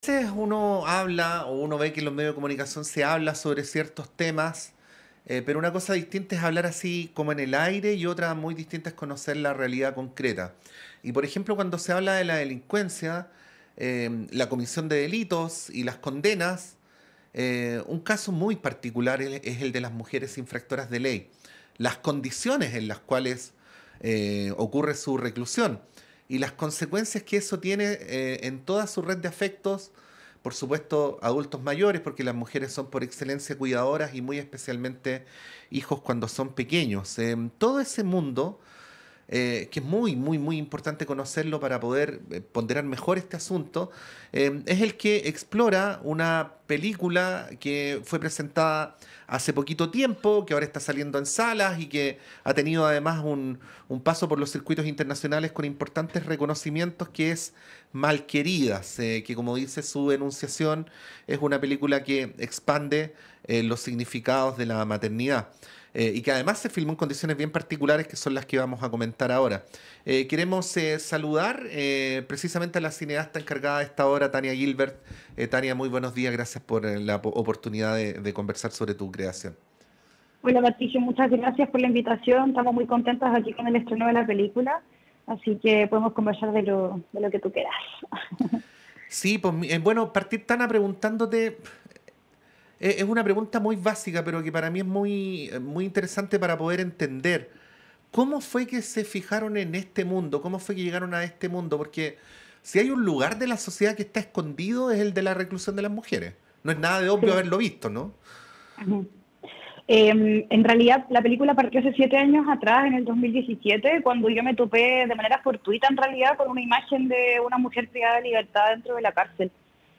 Veces uno habla o uno ve que en los medios de comunicación se habla sobre ciertos temas, pero una cosa distinta es hablar así como en el aire y otra muy distinta es conocer la realidad concreta. Y por ejemplo, cuando se habla de la delincuencia, la comisión de delitos y las condenas, un caso muy particular es el de las mujeres infractoras de ley. Las condiciones en las cuales ocurre su reclusión y las consecuencias que eso tiene en toda su red de afectos, por supuesto, adultos mayores, porque las mujeres son por excelencia cuidadoras y muy especialmente hijos cuando son pequeños. Todo ese mundo que es muy, muy, muy importante conocerlo para poder ponderar mejor este asunto, es el que explora una película que fue presentada hace poquito tiempo, que ahora está saliendo en salas y que ha tenido además un paso por los circuitos internacionales con importantes reconocimientos, que es Malqueridas, que como dice su enunciación, es una película que expande los significados de la maternidad y que además se filmó en condiciones bien particulares que son las que vamos a comentar ahora. Queremos saludar precisamente a la cineasta encargada de esta obra, Tania Gilbert. Tania, muy buenos días, gracias por la oportunidad de conversar sobre tu creación. Hola Patricio, muchas gracias por la invitación. Estamos muy contentas aquí con el estreno de la película, así que podemos conversar de lo que tú quieras. Sí, pues bueno, partir Tana preguntándote, es una pregunta muy básica, pero que para mí es muy, muy interesante para poder entender. ¿Cómo fue que se fijaron en este mundo? ¿Cómo fue que llegaron a este mundo? Porque si hay un lugar de la sociedad que está escondido es el de la reclusión de las mujeres. No es nada de obvio Sí. haberlo visto, ¿no? Ujú. En realidad, la película partió hace 7 años atrás, en el 2017, cuando yo me topé de manera fortuita, en realidad, con una imagen de una mujer privada de libertad dentro de la cárcel.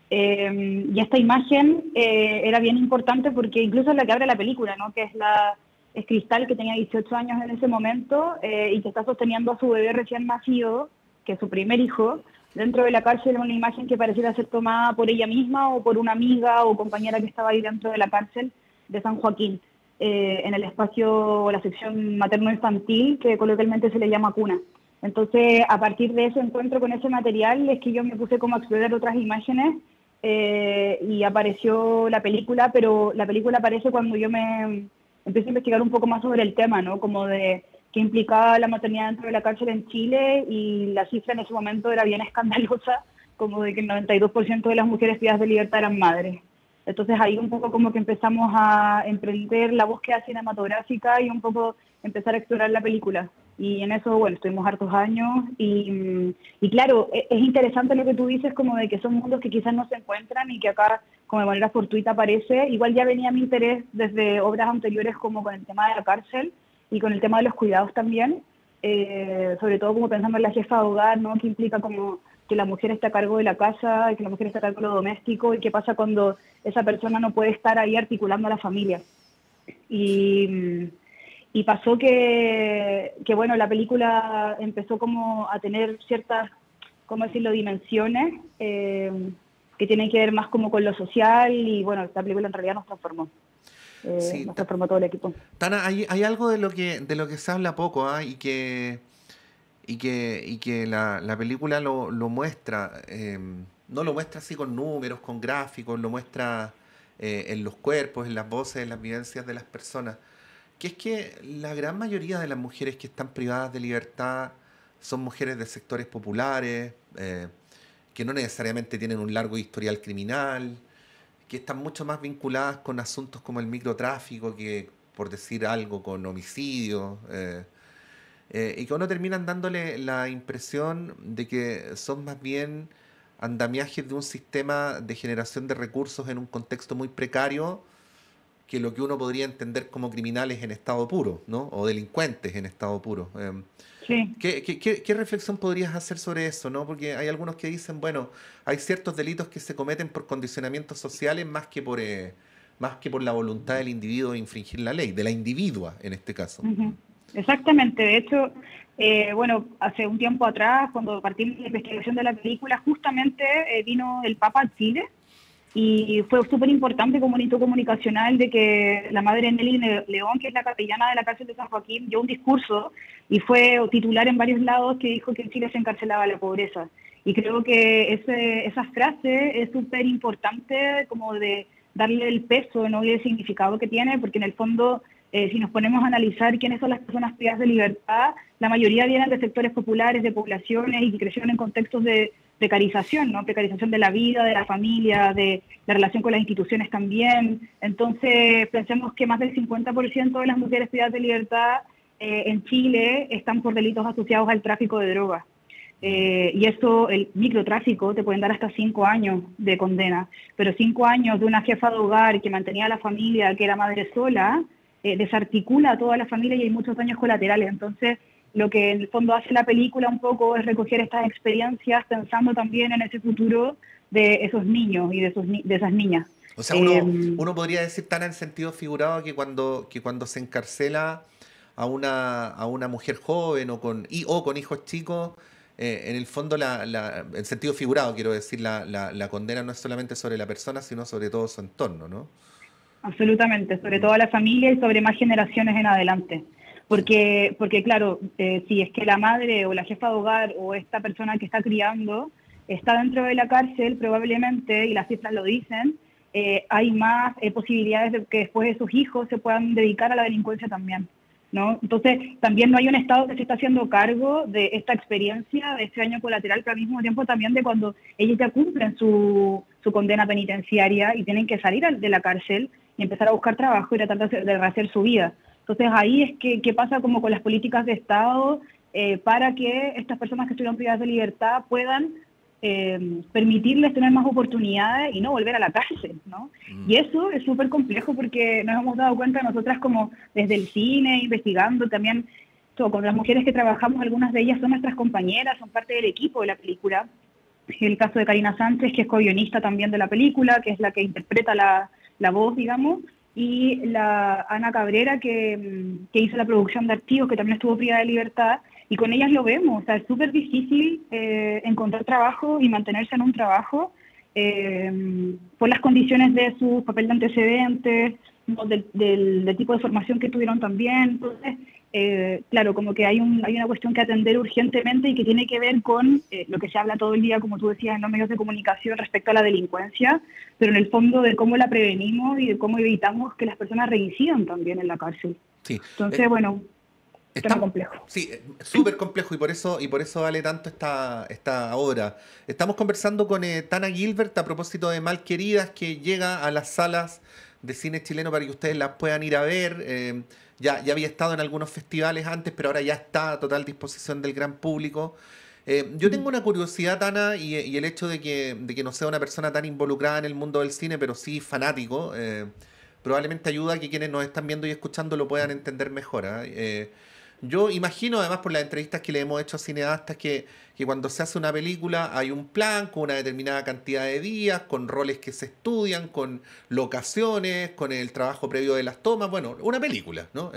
Y esta imagen era bien importante porque incluso es la que abre la película, ¿no? Que es Cristal, que tenía 18 años en ese momento y que está sosteniendo a su bebé recién nacido, que es su primer hijo, dentro de la cárcel, una imagen que pareciera ser tomada por ella misma o por una amiga o compañera que estaba ahí dentro de la cárcel de San Joaquín, en el espacio o la sección materno-infantil, que coloquialmente se le llama cuna. Entonces, a partir de ese encuentro con ese material, es que yo me puse como a explorar otras imágenes y apareció la película, pero la película aparece cuando yo me empecé a investigar un poco más sobre el tema, ¿no? Como de qué implicaba la maternidad dentro de la cárcel en Chile, y la cifra en ese momento era bien escandalosa, como de que el 92% de las mujeres privadas de libertad eran madres. Entonces ahí un poco como que empezamos a emprender la búsqueda cinematográfica y un poco empezar a explorar la película. Y en eso, bueno, estuvimos hartos años y claro, es interesante lo que tú dices, como de que son mundos que quizás no se encuentran y que acá, como de manera fortuita aparece. Igual ya venía mi interés desde obras anteriores, como con el tema de la cárcel y con el tema de los cuidados también, sobre todo como pensando en la jefa de hogar, ¿no? Que implica como que la mujer está a cargo de la casa, que la mujer está a cargo de lo doméstico, y qué pasa cuando esa persona no puede estar ahí articulando a la familia. Y, y pasó que, bueno, la película empezó como a tener ciertas, ¿cómo decirlo?, dimensiones que tienen que ver más como con lo social, y bueno, esta película en realidad Sí, nos transformó todo el equipo. Tana, hay algo de lo que se habla poco, ¿ah? Y que la película lo muestra. No lo muestra así con números, con gráficos, lo muestra en los cuerpos, en las voces, en las vivencias de las personas. Que es que la gran mayoría de las mujeres que están privadas de libertad son mujeres de sectores populares, que no necesariamente tienen un largo historial criminal, que están mucho más vinculadas con asuntos como el microtráfico que, por decir algo, con homicidios, y que uno terminan dándole la impresión de que son más bien andamiajes de un sistema de generación de recursos en un contexto muy precario que lo que uno podría entender como criminales en estado puro, ¿no? O delincuentes en estado puro. Sí. ¿Qué reflexión podrías hacer sobre eso, ¿no? Porque hay algunos que dicen, bueno, hay ciertos delitos que se cometen por condicionamientos sociales más que por la voluntad del individuo de infringir la ley, de la individua en este caso. Ujú. Exactamente, de hecho, bueno, hace un tiempo atrás, cuando partimos de la investigación de la película, justamente vino el Papa a Chile y fue súper importante como un hito comunicacional de que la madre Nelly León, que es la capellana de la cárcel de San Joaquín, dio un discurso y fue titular en varios lados que dijo que en Chile se encarcelaba la pobreza. Y creo que esa frase es súper importante como de darle el peso, ¿no? Y el significado que tiene, porque en el fondo, si nos ponemos a analizar quiénes son las personas privadas de libertad, la mayoría vienen de sectores populares, de poblaciones y que crecieron en contextos de precarización, ¿no? Precarización de la vida, de la familia, de la relación con las instituciones también. Entonces, pensemos que más del 50% de las mujeres privadas de libertad en Chile están por delitos asociados al tráfico de drogas. Y eso, el microtráfico, te pueden dar hasta 5 años de condena, pero 5 años de una jefa de hogar que mantenía a la familia, que era madre sola, desarticula a toda la familia y hay muchos daños colaterales. Entonces, lo que en el fondo hace la película un poco es recoger estas experiencias pensando también en ese futuro de esos niños y de esas niñas. O sea, uno podría decir tan en sentido figurado que cuando se encarcela a una mujer joven o con hijos chicos, en el fondo, en sentido figurado, quiero decir, la condena no es solamente sobre la persona, sino sobre todo su entorno, ¿no? Absolutamente, sobre todo a la familia y sobre más generaciones en adelante. Porque claro, si es que la madre o la jefa de hogar o esta persona que está criando está dentro de la cárcel, probablemente, y las cifras lo dicen, hay más posibilidades de que después de sus hijos se puedan dedicar a la delincuencia también, ¿no? Entonces, también no hay un Estado que se está haciendo cargo de esta experiencia, de este daño colateral, pero al mismo tiempo también de cuando ellos ya cumplen su condena penitenciaria y tienen que salir de la cárcel y empezar a buscar trabajo y tratar de rehacer su vida. Entonces, ahí es que pasa como con las políticas de Estado para que estas personas que estuvieron privadas de libertad puedan permitirles tener más oportunidades y no volver a la cárcel, ¿no? Y eso es súper complejo porque nos hemos dado cuenta nosotras como desde el cine, investigando también, con las mujeres que trabajamos, algunas de ellas son nuestras compañeras, son parte del equipo de la película. El caso de Karina Sánchez, que es co-guionista también de la película, que es la que interpreta la voz, digamos, y la Ana Cabrera, que hizo la producción de Archivos, que también estuvo privada de libertad, y con ellas lo vemos, o sea, es súper difícil encontrar trabajo y mantenerse en un trabajo por las condiciones de su papel de antecedentes, ¿no? del tipo de formación que tuvieron también. Entonces, claro, como que hay una cuestión que atender urgentemente y que tiene que ver con lo que se habla todo el día, como tú decías, en los medios de comunicación respecto a la delincuencia, pero en el fondo de cómo la prevenimos y de cómo evitamos que las personas reincidan también en la cárcel. Sí. Entonces, bueno, tema complejo. Sí, súper complejo y por eso vale tanto esta obra. Estamos conversando con Tana Gilbert a propósito de Malqueridas, que llega a las salas de cine chileno para que ustedes las puedan ir a ver. Ya había estado en algunos festivales antes, pero ahora ya está a total disposición del gran público. Yo tengo una curiosidad, Tana, y el hecho de que no sea una persona tan involucrada en el mundo del cine, pero sí fanático, probablemente ayuda a que quienes nos están viendo y escuchando lo puedan entender mejor. Yo imagino, además por las entrevistas que le hemos hecho a cineastas, que cuando se hace una película hay un plan con una determinada cantidad de días, con roles que se estudian, con locaciones, con el trabajo previo de las tomas. Bueno, una película, ¿no?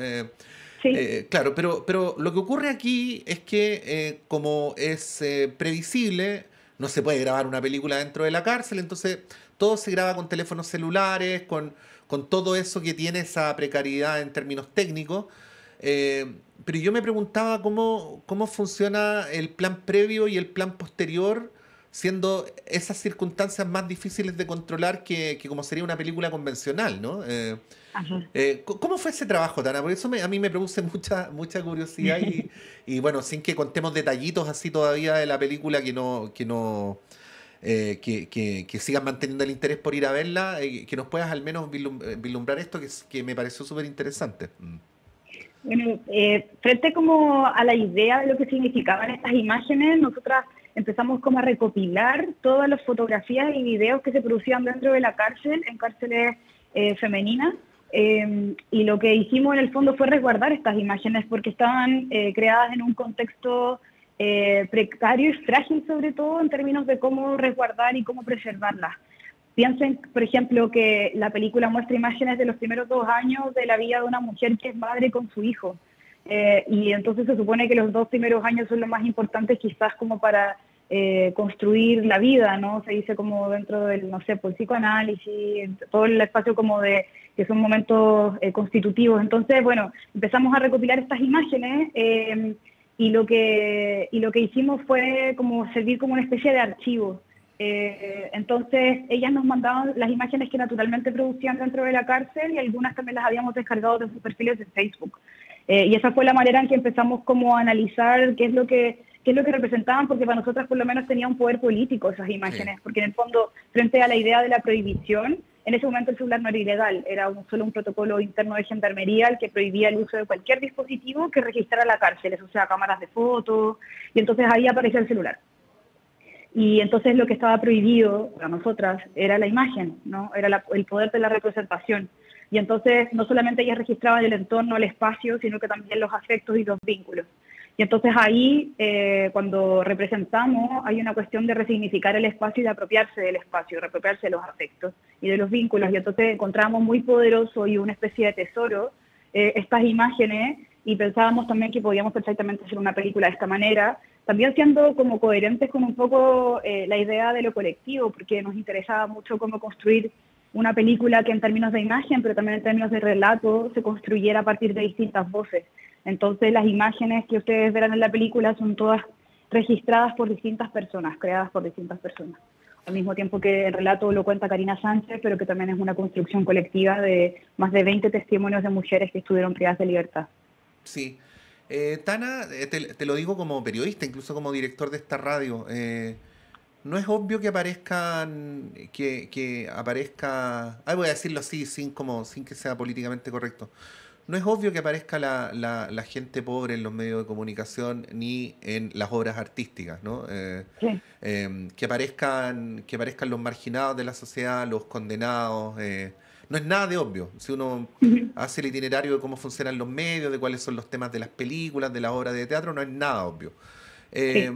Sí. Claro, pero lo que ocurre aquí es que como es previsible, no se puede grabar una película dentro de la cárcel, entonces todo se graba con teléfonos celulares, con todo eso que tiene esa precariedad en términos técnicos. Pero yo me preguntaba cómo funciona el plan previo y el plan posterior, siendo esas circunstancias más difíciles de controlar que como sería una película convencional, ¿no? Ajá. ¿Cómo fue ese trabajo, Tana? Por eso a mí me produce mucha curiosidad y bueno, sin que contemos detallitos así todavía de la película que sigan manteniendo el interés por ir a verla, que nos puedas al menos vislumbrar esto que me pareció súper interesante. Bueno, frente como a la idea de lo que significaban estas imágenes, nosotras empezamos como a recopilar todas las fotografías y videos que se producían dentro de la cárcel, en cárceles femeninas, y lo que hicimos en el fondo fue resguardar estas imágenes porque estaban creadas en un contexto precario y frágil, sobre todo en términos de cómo resguardar y cómo preservarlas. Piensen, por ejemplo, que la película muestra imágenes de los primeros 2 años de la vida de una mujer que es madre con su hijo. Y entonces se supone que los 2 primeros años son los más importantes quizás como para construir la vida, ¿no? Se dice como dentro del, no sé, pues psicoanálisis, todo el espacio como de que son momentos constitutivos. Entonces, bueno, empezamos a recopilar estas imágenes y lo que hicimos fue como servir como una especie de archivo. Entonces, ellas nos mandaban las imágenes que naturalmente producían dentro de la cárcel y algunas también las habíamos descargado de sus perfiles de Facebook. Y esa fue la manera en que empezamos como a analizar qué es lo que representaban, porque para nosotras por lo menos tenía un poder político esas imágenes, Sí. porque en el fondo, frente a la idea de la prohibición, en ese momento el celular no era ilegal, era solo un protocolo interno de gendarmería el que prohibía el uso de cualquier dispositivo que registrara la cárcel, eso sea cámaras de fotos, y entonces ahí aparecía el celular. Y entonces lo que estaba prohibido para nosotras era la imagen, ¿no? Era el poder de la representación. Y entonces no solamente ellas registraban el entorno, el espacio, sino que también los afectos y los vínculos. Y entonces ahí, cuando representamos, hay una cuestión de resignificar el espacio y de apropiarse del espacio, de apropiarse de los afectos y de los vínculos. Y entonces encontramos muy poderoso y una especie de tesoro estas imágenes, y pensábamos también que podíamos perfectamente hacer una película de esta manera, también siendo como coherentes con un poco la idea de lo colectivo, porque nos interesaba mucho cómo construir una película que en términos de imagen, pero también en términos de relato, se construyera a partir de distintas voces. Entonces las imágenes que ustedes verán en la película son todas registradas por distintas personas, creadas por distintas personas. Al mismo tiempo que el relato lo cuenta Karina Sánchez, pero que también es una construcción colectiva de más de 20 testimonios de mujeres que estuvieron privadas de libertad. Sí. Tana, te lo digo como periodista, incluso como director de esta radio. No es obvio que aparezcan, que aparezca, voy a decirlo así, sin que sea políticamente correcto. No es obvio que aparezca la gente pobre en los medios de comunicación ni en las obras artísticas, ¿no? Sí. Que aparezcan los marginados de la sociedad, los condenados. No es nada de obvio. Si uno hace el itinerario de cómo funcionan los medios, de cuáles son los temas de las películas, de las obras de teatro, no es nada obvio. Sí.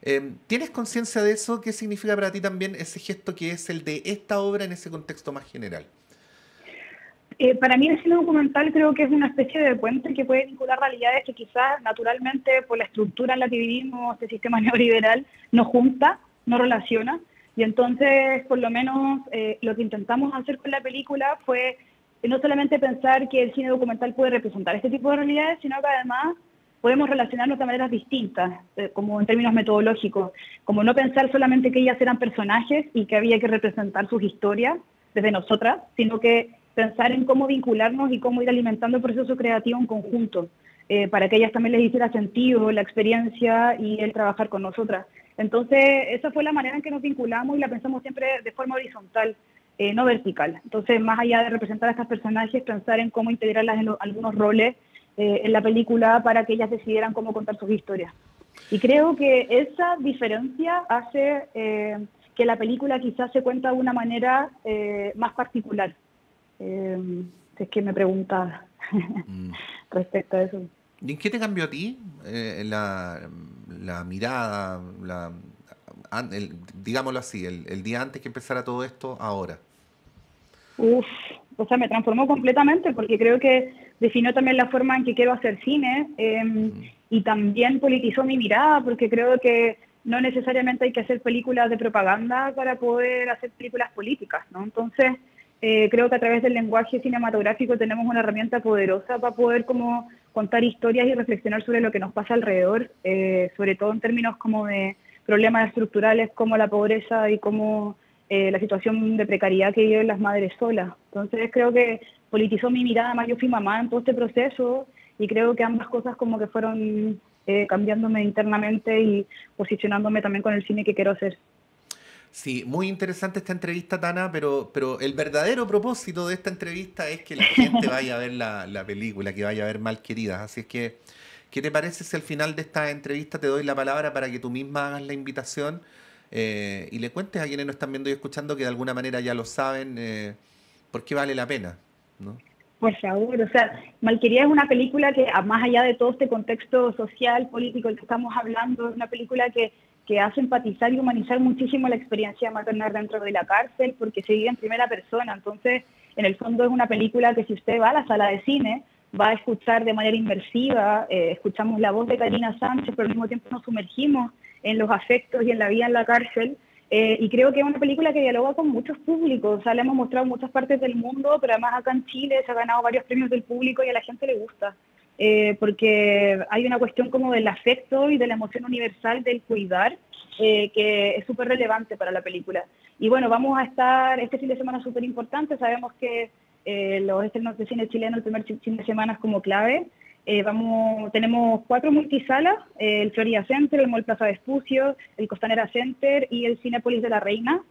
Eh, ¿Tienes conciencia de eso? ¿Qué significa para ti también ese gesto que es el de esta obra en ese contexto más general? Para mí el cine documental creo que es una especie de puente que puede vincular realidades que quizás naturalmente por la estructura en la que vivimos, este sistema neoliberal, no junta, no relaciona. Y entonces, por lo menos, lo que intentamos hacer con la película fue no solamente pensar que el cine documental puede representar este tipo de realidades, sino que además podemos relacionarnos de maneras distintas, como en términos metodológicos, como no pensar solamente que ellas eran personajes y que había que representar sus historias desde nosotras, sino que pensar en cómo vincularnos y cómo ir alimentando el proceso creativo en conjunto, para que a ellas también les hiciera sentido la experiencia y el trabajar con nosotras. Entonces, esa fue la manera en que nos vinculamos y la pensamos siempre de forma horizontal, no vertical. Entonces, más allá de representar a estas personajes, pensar en cómo integrarlas en algunos roles en la película para que ellas decidieran cómo contar sus historias. Y creo que esa diferencia hace que la película quizás se cuenta de una manera más particular. Si es que me preguntas Mm. respecto a eso. ¿Y en qué te cambió a ti la mirada, digámoslo así, el día antes que empezara todo esto, ahora? Uf, o sea, me transformó completamente porque creo que definió también la forma en que quiero hacer cine, Ujú. y también politizó mi mirada porque creo que no necesariamente hay que hacer películas de propaganda para poder hacer películas políticas, ¿no? Entonces, creo que a través del lenguaje cinematográfico tenemos una herramienta poderosa para poder como contar historias y reflexionar sobre lo que nos pasa alrededor, sobre todo en términos como de problemas estructurales como la pobreza y como la situación de precariedad que viven las madres solas. Entonces creo que politizó mi mirada, además yo fui mamá en todo este proceso y creo que ambas cosas como que fueron cambiándome internamente y posicionándome también con el cine que quiero hacer. Sí, muy interesante esta entrevista, Tana, pero el verdadero propósito de esta entrevista es que la gente vaya a ver la película, que vaya a ver Malqueridas. Así es que, ¿qué te parece si al final de esta entrevista te doy la palabra para que tú misma hagas la invitación y le cuentes a quienes nos están viendo y escuchando que de alguna manera ya lo saben, por qué vale la pena, ¿no? Por favor, o sea, Malquerida es una película que, más allá de todo este contexto social, político del que estamos hablando, es una película que hace empatizar y humanizar muchísimo la experiencia maternal dentro de la cárcel, porque se vive en primera persona. Entonces, en el fondo es una película que si usted va a la sala de cine, va a escuchar de manera inmersiva, escuchamos la voz de Karina Sánchez, pero al mismo tiempo nos sumergimos en los afectos y en la vida en la cárcel, Y creo que es una película que dialoga con muchos públicos. O sea, la hemos mostrado en muchas partes del mundo, pero además acá en Chile se ha ganado varios premios del público y a la gente le gusta. Porque hay una cuestión como del afecto y de la emoción universal del cuidar, que es súper relevante para la película. Y bueno, vamos a estar este fin de semana súper importante. Sabemos que los estrenos de cine chileno, el primer fin de semana es como clave. Tenemos 4 multisalas, el Florida Center, el Mall Plaza Vespucio, el Costanera Center y el Cinépolis de la Reina.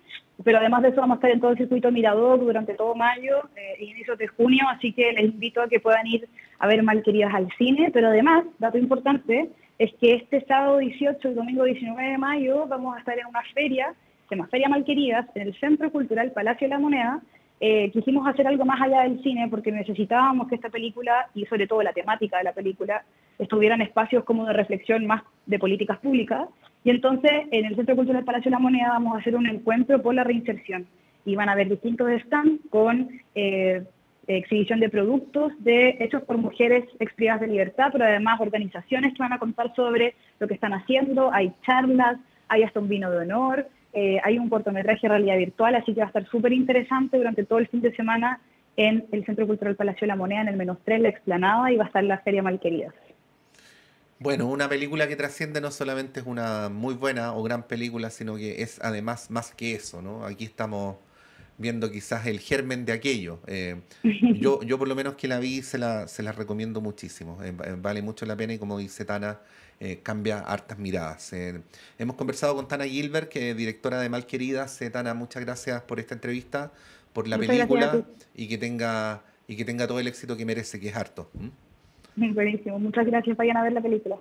Pero además de eso vamos a estar en todo el circuito Mirador durante todo mayo e inicios de junio, así que les invito a que puedan ir a ver Malqueridas al cine. Pero además, dato importante, es que este sábado 18 y domingo 19 de mayo vamos a estar en una feria, se llama Feria Malqueridas, en el Centro Cultural Palacio de la Moneda. Quisimos hacer algo más allá del cine porque necesitábamos que esta película, y sobre todo la temática de la película, estuvieran espacios como de reflexión más de políticas públicas. Y entonces en el Centro Cultural Palacio de la Moneda vamos a hacer un encuentro por la reinserción. Y van a haber distintos stands con exhibición de productos hechos por mujeres exprivadas de libertad, pero además organizaciones que van a contar sobre lo que están haciendo. Hay charlas, hay hasta un vino de honor. Hay un cortometraje de realidad virtual, así que va a estar súper interesante durante todo el fin de semana en el Centro Cultural Palacio de la Moneda, en el -3, la explanada, y va a estar la Feria Malqueridas. Bueno, una película que trasciende no solamente es una muy buena o gran película, sino que es además más que eso, ¿no? Aquí estamos viendo quizás el germen de aquello. Yo por lo menos que la vi se la recomiendo muchísimo. Vale mucho la pena y como dice Tana, cambia hartas miradas. Hemos conversado con Tana Gilbert, que es directora de Malqueridas. Tana, muchas gracias por esta entrevista, por la Muchas gracias a película ti. y que tenga todo el éxito que merece, que es harto. ¿M? Buenísimo. Muchas gracias. Vayan a ver la película.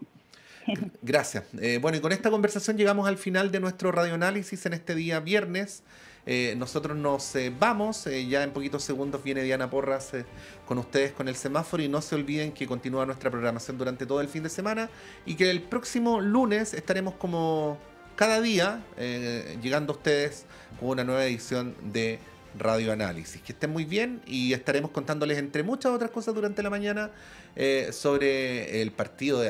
Gracias. Bueno, y con esta conversación llegamos al final de nuestro radioanálisis en este día viernes. Nosotros nos vamos, ya en poquitos segundos viene Diana Porras con ustedes con el semáforo y no se olviden que continúa nuestra programación durante todo el fin de semana y que el próximo lunes estaremos como cada día llegando a ustedes con una nueva edición de Radioanálisis. Que estén muy bien y estaremos contándoles entre muchas otras cosas durante la mañana sobre el partido de